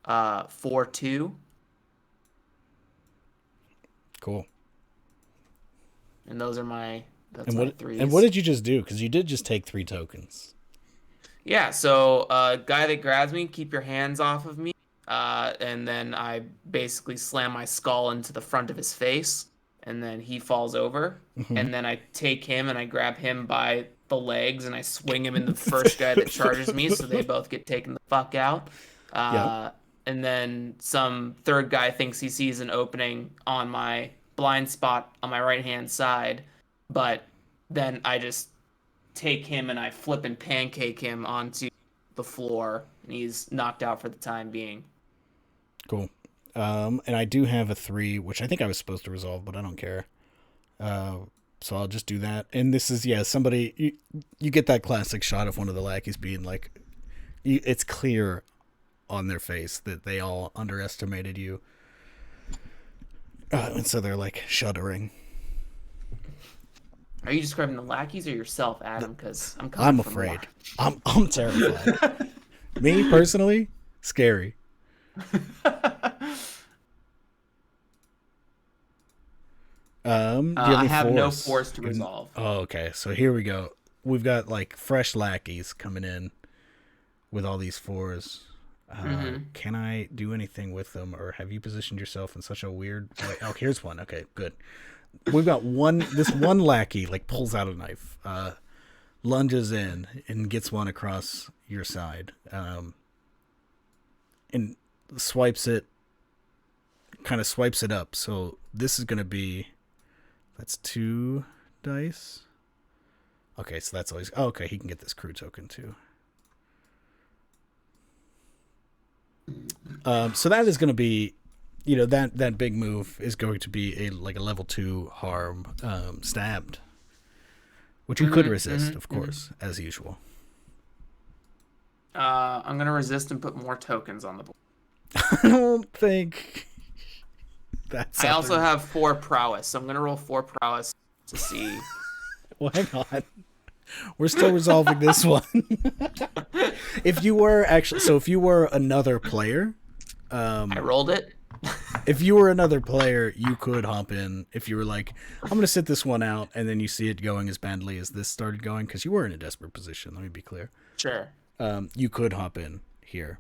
4-2, Cool. and those are my And my what and what threes. did you just do? Because you did just take 3 tokens. Yeah, so guy that grabs me, keep your hands off of me. And then I basically slam my skull into the front of his face, and then he falls over. Mm-hmm. And then I take him and I grab him by the legs and I swing him in the first guy that charges me, so they both get taken the fuck out. Yep. Uh, and then some third guy thinks he sees an opening on my blind spot on my right hand side, but then I just take him and I flip and pancake him onto the floor, and he's knocked out for the time being. Cool. And I do have a 3, which I think I was supposed to resolve, but I don't care. Uh, so I'll just do that. And this is, yeah, somebody, you get that classic shot of one of the lackeys being like, it's clear on their face that they all underestimated you. And so they're like shuddering. Are you describing the lackeys or yourself, Adam? Because I'm coming I'm for more. afraid. I'm terrified. Me personally, scary. Do you have I any have no force? force to resolve. Oh, okay. So here we go. We've got like fresh lackeys coming in with all these 4s. Can I do anything with them, or have you positioned yourself in such a weird way? Oh, here's one. Okay, good. We've got one. This one lackey like pulls out a knife, lunges in, and gets one across your side, and swipes it. Kind of swipes it up. So this is gonna be. That's 2 dice. Okay, so that's always. Oh, okay, he can get this crew token too. So that is going to be, that big move is going to be a level 2 harm, stabbed, which you could resist, of course, as usual. I'm gonna resist and put more tokens on the board. I don't think that's. I also have 4 prowess, so I'm gonna roll 4 prowess to see. Well, hang on. We're still resolving this one. If you were another player, I rolled it. if you were another player, you could hop in. If you were like, I'm going to sit this one out, and then you see it going as badly as this started going, because you were in a desperate position. Let me be clear. Sure. You could hop in here,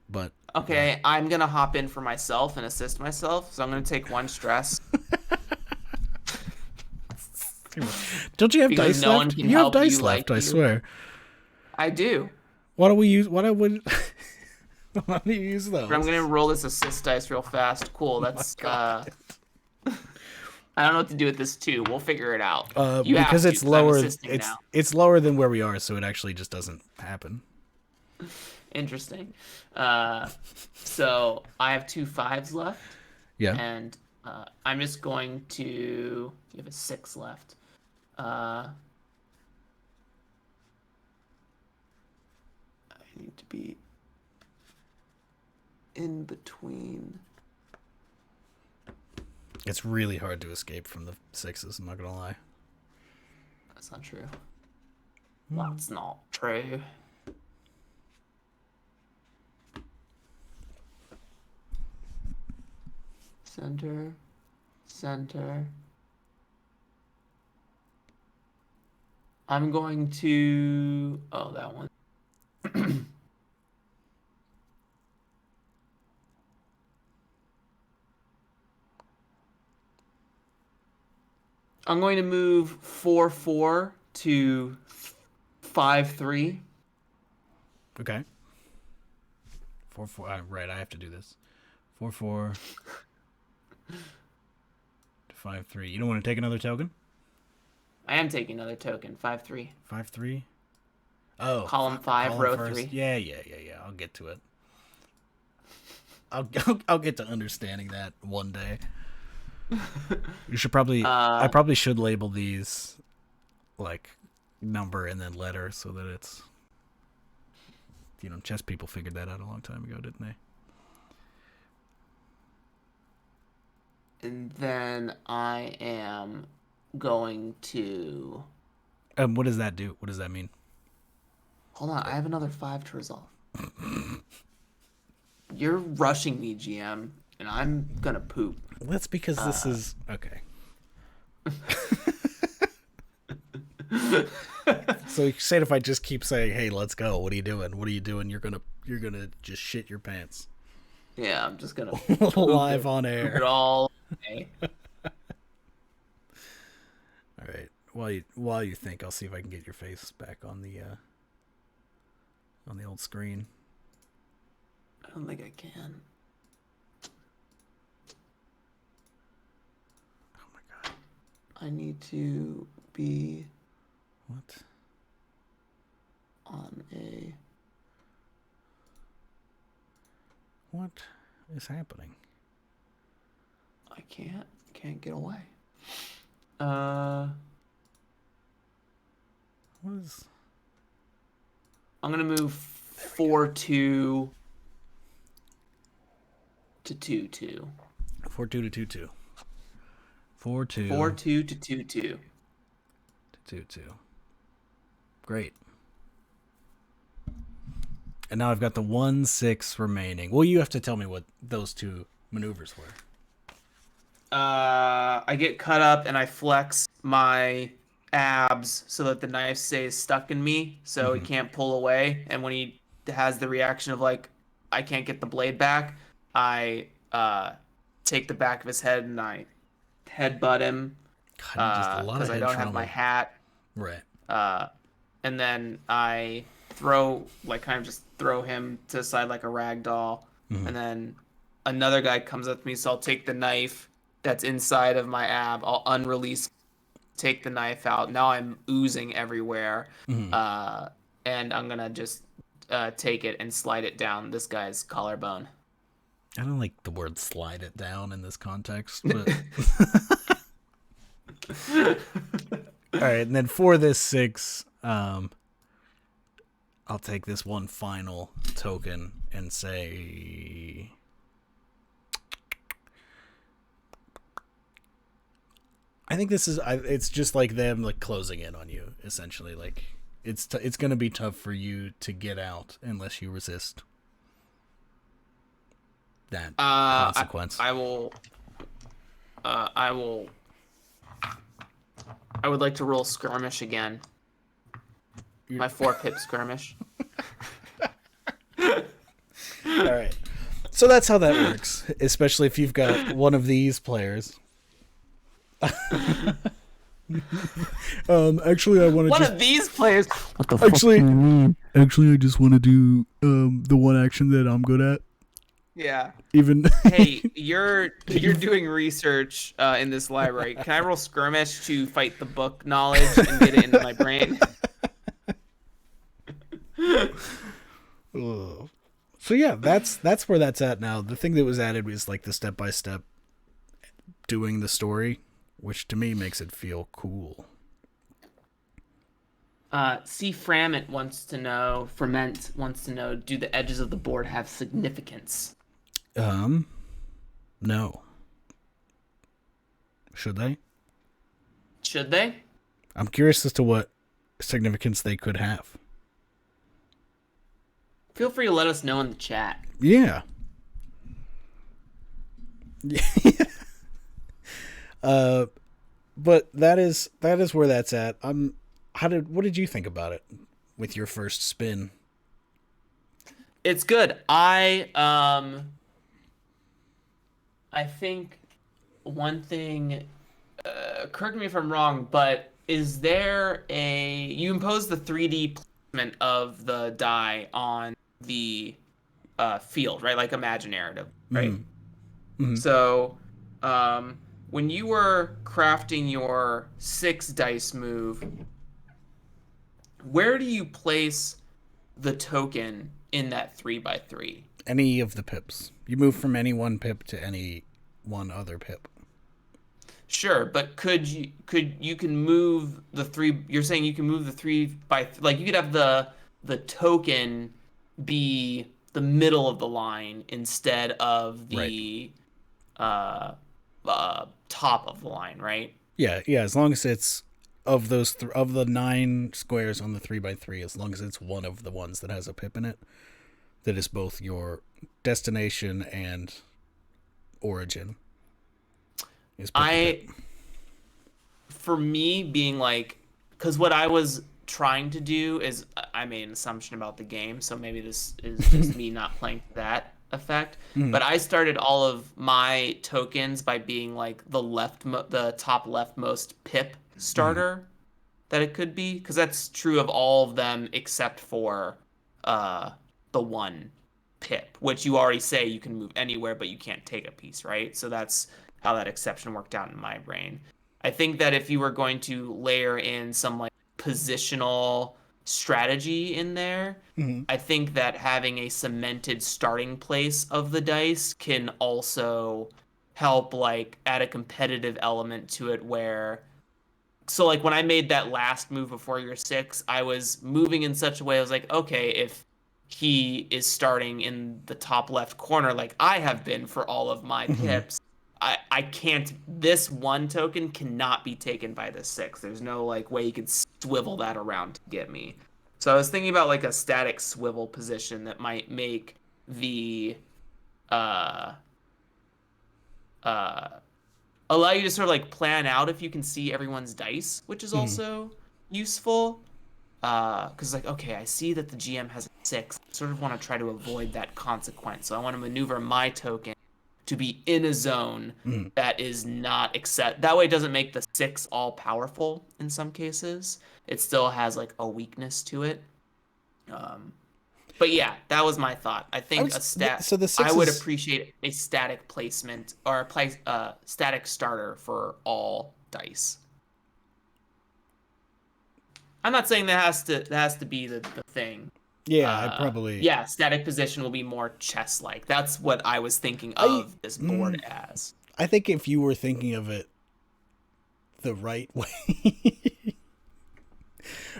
but Okay, I'm gonna hop in for myself and assist myself, so I'm gonna take 1 stress. don't you have Because dice no one left? can You have help dice you left. like I you. swear. I do. Why don't we use? Why don't you use those? But I'm gonna roll this assist dice real fast. Cool. That's God. I don't know what to do with this too. We'll figure it out. You have Because to, it's 'cause I'm lower. assisting It's now. it's lower than where we are, so it actually just doesn't happen. Interesting. So I have 2 5s left, Yeah. and I'm just going to. You have a 6 left. I need to be in between. It's really hard to escape from the 6s. I'm not gonna lie. That's not true. That's not true. Center. Center. I'm going to. Oh, that one. I'm going to move 4-4 to 5-3. Okay. 4-4. Right, I have to do this. 4-4 to 5-3. You don't want to take another token? I am taking another token. 5-3. 5-3. Oh, Column 5, column row first. 3. Yeah. I'll get to it. I'll get to understanding that one day. You should probably. I probably should label these like number and then letter so that it's. Chess people figured that out a long time ago, didn't they? And then I am going to. What does that do? What does that mean? Hold on, I have another 5 to resolve. You're rushing me, GM, and I'm gonna poop. That's because this is okay. So you said if I just keep saying, "Hey, let's go," what are you doing? What are you doing? You're gonna just shit your pants. Yeah, I'm just gonna live on air. It all day. All right. While you think, I'll see if I can get your face back on the old screen. I don't think I can. Oh my god. I need to be What? On a. What is happening? I can't get away. What is? I'm gonna move 4-2 to 2-2. 4-2 to 2-2. 4-2. 4-2 to 2-2. To 2-2. Great. And now I've got the 1-6 remaining. Well, you have to tell me what those two maneuvers were. I get cut up and I flex my abs so that the knife stays stuck in me, so he can't pull away. And when he has the reaction of like, I can't get the blade back, I take the back of his head and I headbutt him because I don't have my hat. Right. And then I throw him to the side like a rag doll. And then another guy comes up to me, so I'll take the knife that's inside of my ab, I'll unrelease, take the knife out. Now I'm oozing everywhere. And I'm gonna just take it and slide it down this guy's collarbone. I don't like the word slide it down in this context, but all right, and then for this 6, I'll take this one final token and say I think this is it's just like them like closing in on you essentially. Like it's going to be tough for you to get out unless you resist that consequence. I would like to roll skirmish again. My 4-pip skirmish. All right. So that's how that works, especially if you've got one of these players. Actually, I want to of these players. What the fuck do you mean? Actually, I just want to do the one action that I'm good at. Yeah. Even hey, you're doing research in this library. Can I roll skirmish to fight the book knowledge and get it into my brain? So yeah, that's where that's at now. The thing that was added was like the step-by-step doing the story, which to me makes it feel cool. C. Ferment wants to know, do the edges of the board have significance? No. Should they? Should they? I'm curious as to what significance they could have. Feel free to let us know in the chat. Yeah. But that is where that's at. What did you think about it with your first spin? It's good. I think one thing, correct me if I'm wrong, but is there you impose the 3D placement of the die on the field, right? Like Imaginarrative, right? Mm-hmm. So when you were crafting your 6 dice move, where do you place the token in that 3x3? Any of the pips. You move from any one pip to any one other pip. Sure, but you can move the 3. You're saying you can move the 3x, like you could have the token be the middle of the line instead of the top of the line, right? Yeah. As long as it's of those of the 9 squares on the 3x3, as long as it's one of the ones that has a pip in it, that is both your destination and origin. Is pick the pip. For me, being like, because what I was trying to do is I made an assumption about the game, so maybe this is just me not playing to that effect. Mhm. But I started all of my tokens by being like the top leftmost pip starter that it could be, because that's true of all of them except for uh the one pip, which you already say you can move anywhere, but you can't take a piece, right? So that's how that exception worked out in my brain. I think that if you were going to layer in some like positional strategy in there, Mm-hmm. I think that having a cemented starting place of the dice can also help like add a competitive element to it where so like when I made that last move before your six, I was moving in such a way I was like, okay, if he is starting in the top left corner like I have been for all of my Mm-hmm. pips, I can't this one token cannot be taken by the six. There's no like way you could swivel that around to get me. So I was thinking about like a static swivel position that might make the uh uh allow you to sort of like plan out if you can see everyone's dice, which is Mm-hmm. also useful. Because like, okay, I see that the GM has a six. I sort of want to try to avoid that consequence. So I want to maneuver my token to be in a zone Mm-hmm. that is not accept. That way, it doesn't make the six all powerful in some cases. It still has like a weakness to it. Um, but yeah, that was my thought. I I think was so the I six would is appreciate a static placement or a static starter for all dice. I'm not saying that has to be the thing. yeah. I probably Yeah, static position will be more chess-like. That's what I was thinking I of this board mm, as. I think if you were thinking of it the right way,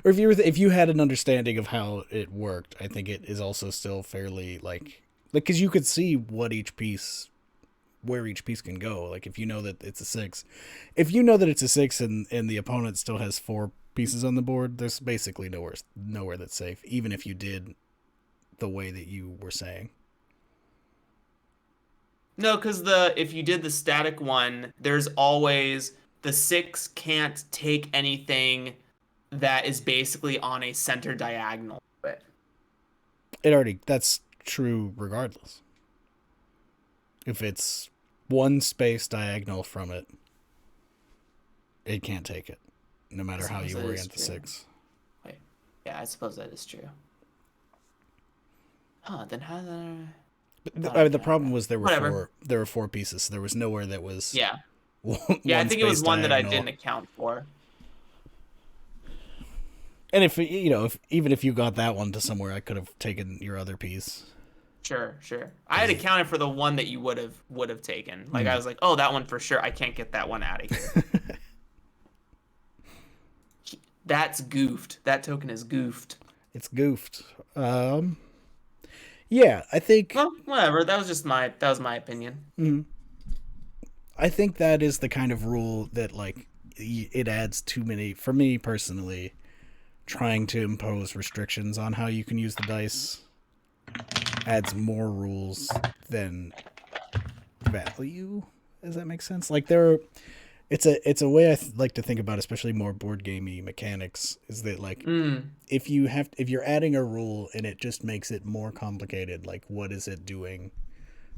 or if you had an understanding of how it worked, I think it is also still fairly like because you could see what each piece where each piece can go. Like if you know that it's a six, if you know that it's a six and the opponent still has four pieces on the board, there's basically nowhere that's safe, even if you did the way that you were saying. No, because the if you did the static one, there's always the six can't take anything that is basically on a center diagonal. But It already that's true regardless. If it's one space diagonal from it, it can't take it, no I matter how suppose you that is orient the true. six. Wait, yeah, I suppose that is true. Huh? Then how? I thought I The counted problem that. was Whatever. there were four pieces. So there was nowhere that was Yeah. Yeah, I one think it was space one that I diagonal. didn't account for. And if you know, if even if you got that one to somewhere, I could have taken your other piece. Sure, sure. I had Because accounted for the one that you would have taken. Like I was like, oh, that one for sure. I can't get that one out of here. That's goofed. That token is goofed. it's goofed. Yeah, I think Well, whatever. That was my opinion. I think that is the kind of rule that like it adds too many for me personally. Trying to impose restrictions on how you can use the dice adds more rules than value. Does that make sense? Like it's a way like to think about, especially more board gamey mechanics. Is that like Mm. if you're adding a rule and it just makes it more complicated, like what is it doing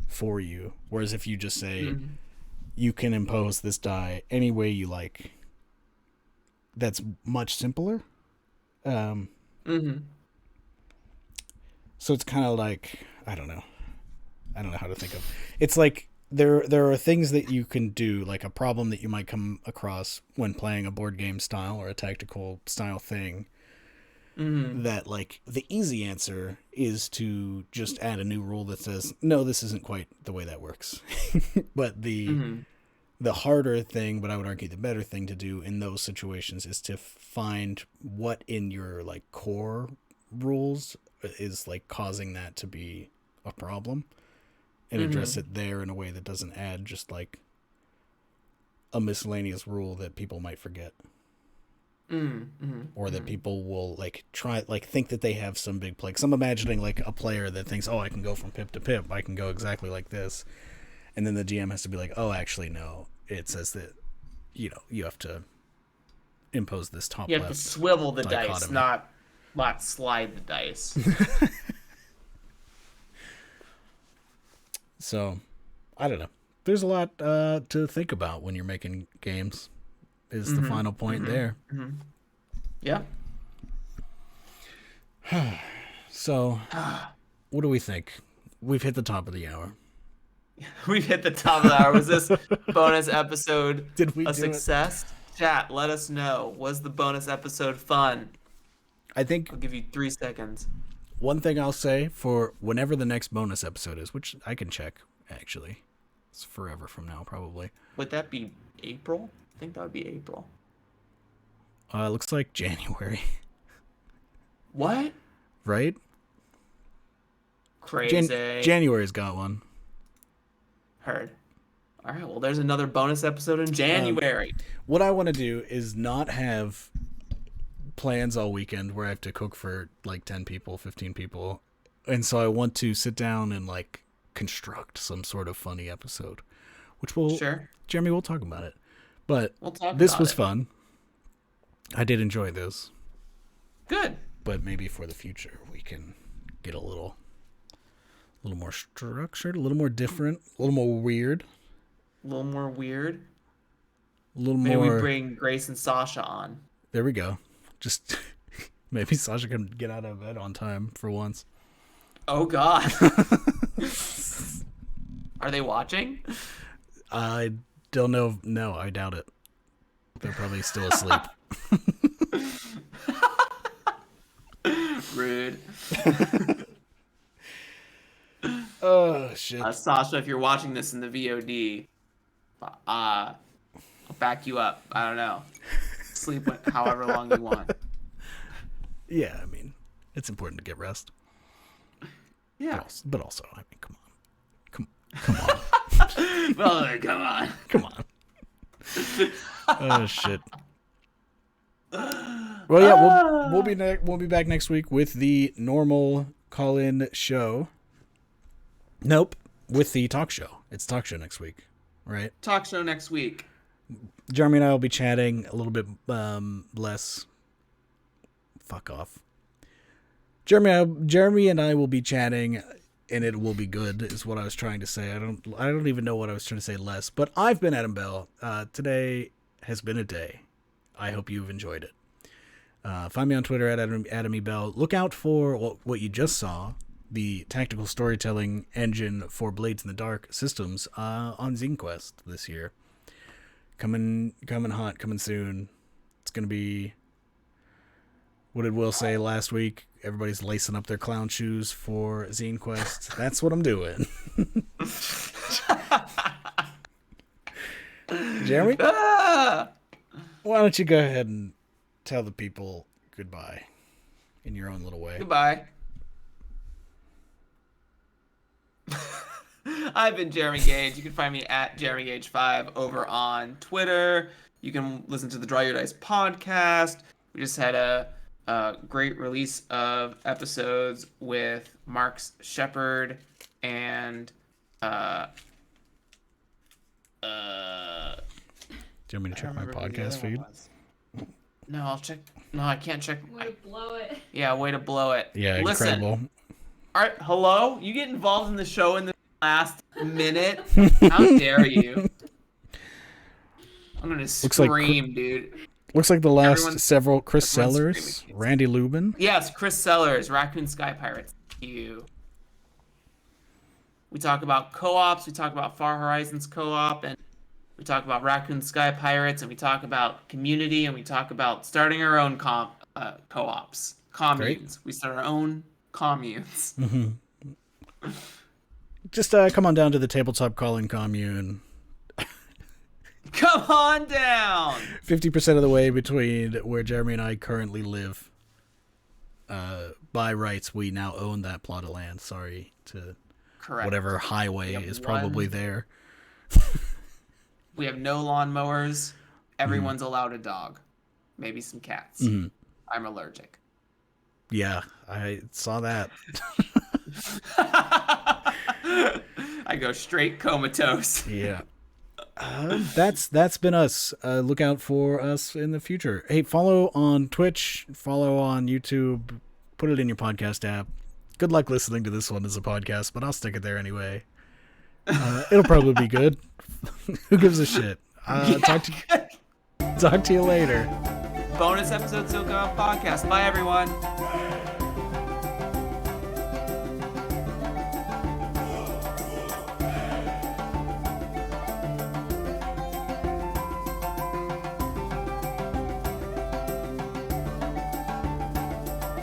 for you? Whereas if you just say Mm. you can impose this die any way you like, that's much simpler. Um, Mm. so it's kind of like I don't know how to think of. It's like there are things that you can do, like a problem that you might come across when playing a board game style or a tactical style thing. Mm. That like the easy answer is to just add a new rule that says no, this isn't quite the way that works. But Mm. the harder thing, but I would argue the better thing to do in those situations is to find what in your like core rules is like causing that to be a problem and address Mm. it there in a way that doesn't add just like a miscellaneous rule that people might forget. or that people will like try like think that they have some big play. 'Cause I'm imagining like a player that thinks, oh, I can go from pip to pip, I can go exactly like this, and then the GM has to be like, oh, actually no, it says that you have to impose this top You have left to swivel the dice, dichotomy. not slide the dice. So I don't know. There's a lot to think about when you're making games. Is the final point there? Yeah. So, what do we think? We've hit the top of the hour. We've hit the top of the hour. Was this bonus episode Did we a do success? Chat, let us know. Was the bonus episode fun? I think I'll give you 3 seconds. one thing I'll say for whenever the next bonus episode is, which I can check actually, it's forever from now probably. Would that be April? I think that would be April. Looks like January. What? Right? Crazy. January's got one. Heard. All right, well, there's another bonus episode in January. What I want to do is not have plans all weekend where I have to cook for like 10 people, 15 people. And so I want to sit down and like construct some sort of funny episode, which Jeremy, we'll talk about it. But this was fun. I did enjoy this. Good. But maybe for the future we can get a little more structured, a little more different, a little more weird. A little more weird. Maybe we bring Grace and Sasha on. There we go. Just maybe Sasha can get out of bed on time for once. Oh God. Are they watching? I don't know. No, I doubt it. They're probably still asleep. Rude. Oh shit. Sasha, if you're watching this in the VOD, I'll back you up. I don't know. Sleep however long you want. Yeah, I mean, it's important to get rest. Yeah. But also, I mean, come on. Well, come on. Come on. Oh shit. Well, yeah, we'll be back next week with the normal call-in show. Nope, with the talk show. It's talk show next week, right? Talk show next week. Jeremy and I will be chatting a little bit less. Fuck off. Jeremy and I will be chatting, and it will be good. Is what I was trying to say. I don't even know what I was trying to say less. But I've been Adam Bell. Today has been a day. I hope you've enjoyed it. Find me on Twitter at Adam E. Bell. Look out for what you just saw. The tactical storytelling engine for Blades in the Dark systems on Zine Quest this year. Coming hot, coming soon. It's going to be... What did Will say last week? Everybody's lacing up their clown shoes for Zine Quest. That's what I'm doing. Jeremy? Why don't you go ahead and tell the people goodbye in your own little way? Goodbye. I've been Jeremy Gage. You can find me at JeremyGage5 over on Twitter. You can listen to the Draw Your Dice podcast. We just had a great release of episodes with Marks Shepard and do you want me to check my podcast feed? No, I'll check. No, I can't check. Way to blow it. Yeah, way to blow it. Yeah, Listen, incredible. All right, hello? You get involved in the show in the last minute? How dare you? I'm gonna scream, dude. Looks like the last several Chris Sellers, Randy Lubin. Yes, Chris Sellers, Raccoon Sky Pirates. You. We talk about co-ops. We talk about Far Horizons co-op, and we talk about Raccoon Sky Pirates, and we talk about community, and we talk about starting our own co-ops, communes. Great. We start our own communes. Mm-hmm. Just come on down to the Tabletop Calling Commune. Come on down! 50% of the way between where Jeremy and I currently live. By rights, we now own that plot of land. Sorry to whatever highway is probably there. We have no lawnmowers. Everyone's allowed a dog. maybe some cats. Mm-hmm. I'm allergic. Yeah, I saw that. I go straight comatose. Yeah. That's been us. Look out for us in the future. Hey, follow on Twitch, follow on YouTube, put it in your podcast app. Good luck listening to this one as a podcast, but I'll stick it there anyway. It'll probably be good. Who gives a shit? Talk to you later. Bonus episode still coming podcast. Bye, everyone.